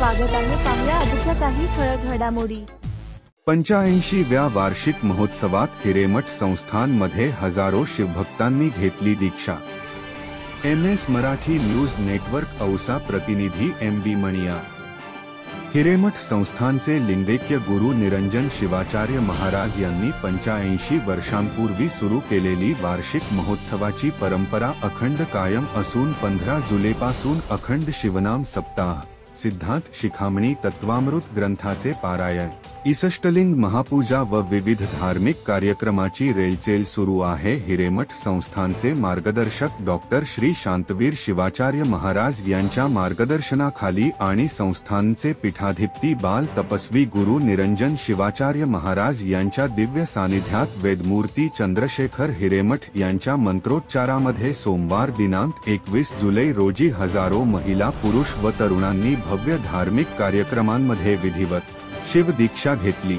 स्वागत आहे। पाहूया आजच्या काही ठळक घडामोडी। 85व्या वार्षिक महोत्सवात हिरेमठ संस्थानमध्ये हजारो शिवभक्तांनी घेतली दीक्षा। MS Marathi news network Ausa प्रतिनिधी MB मणिया। हिरेमठ संस्थानचे लिंगैक्य गुरु निरंजन शिवाचार्य महाराज यांनी 85 वर्षांपूर्वी सुरू केलेली वार्षिक महोत्सवाची परंपरा अखंड कायम असून 15 जुलैपासून अखंड शिवनाम सप्ताह, सिद्धांत शिखामणी तत्वामृत ग्रंथाचे पारायण, ईसष्टलिंग महापूजा व विविध धार्मिक कार्यक्रमाची रेलचेल सुरू आहे। हिरेमठ संस्थानचे मार्गदर्शक डॉक्टर श्री शांतवीर शिवाचार्य महाराज यांच्या मार्गदर्शनाखाली आणि संस्थानचे पीठाधिपती बाल तपस्वी गुरु निरंजन शिवाचार्य महाराज यांच्या दिव्य सानिध्यात वेदमूर्ती चंद्रशेखर हिरेमठ यांच्या मंत्रोच्चारामध्ये सोमवार दिनांक 21 जुलै रोजी हजारो महिला, पुरुष व तरुणांनी भव्य धार्मिक कार्यक्रमांमध्ये विधिवत शिव दीक्षा घेतली।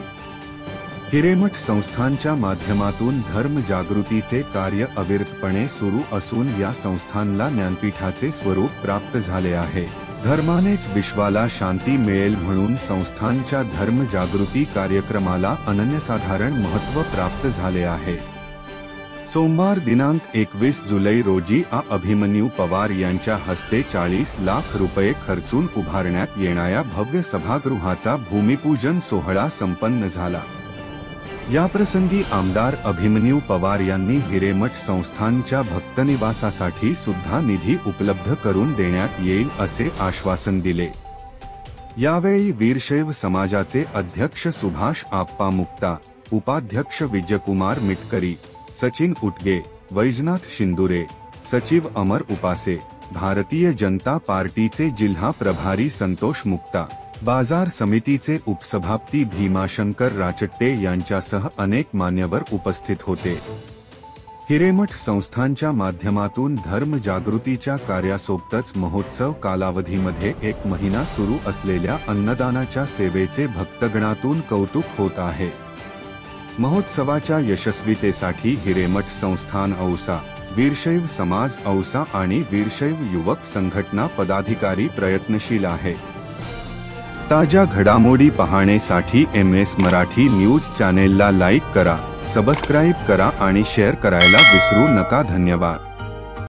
हिरेमठ संस्थानच्या माध्यमातून धर्म जागृतीचे कार्य अविरतपणे सुरू असून या संस्थानला ज्ञानपीठाचे स्वरूप प्राप्त झाले आहे। धर्मानेच विश्वाला शांती मिळेल म्हणून संस्थानच्या धर्म जागृती कार्यक्रमाला अनन्यसाधारण महत्त्व प्राप्त झाले आहे। सोमवार दिनांक 21 जुलै रोजी अभिमन्यू पवार यांच्या हस्ते 40 लाख रुपये खर्चून उभारण्यात येणाऱ्या भव्य सभागृहाचा भूमिपूजन सोहळा संपन्न झाला। याप्रसंगी आमदार अभिमन्यू पवार यांनी हिरेमठ संस्थानच्या भक्तनिवासासाठी सुद्धा निधी उपलब्ध करून देण्यात येईल असे आश्वासन दिले। यावेळी वीरशैव समाजाचे अध्यक्ष सुभाष आप्पा मुक्ता, उपाध्यक्ष विजयकुमार मिटकरी, सचिन उटगे, वैजनाथ शिंदुरे, सचिव अमर उपासे, भारतीय जनता पार्टीचे जिल्हा प्रभारी संतोष मुक्ता, बाजार समितीचे उपसभापती भीमाशंकर राचट्टे यांच्यासह अनेक मान्यवर उपस्थित होते। हिरेमठ संस्थानच्या माध्यमातून धर्म जागृतीच्या कार्यासोबतच महोत्सव कालावधीमध्ये 1 महिना सुरू असलेल्या अन्नदानाच्या सेवेचे भक्तगणातून कौतुक होत आहे। महोत्सवाच्या यशस्वीतेसाठी हिरेमठ संस्थान औसा, वीरशैव समाज औसा आणि वीरशैव युवक संघटना पदाधिकारी प्रयत्नशील आहे। ताज्या घडामोडी पाहण्यासाठी MS मराठी न्यूज चॅनेलला लाईक करा, सबस्क्राईब करा आणि शेअर करायला विसरू नका। धन्यवाद।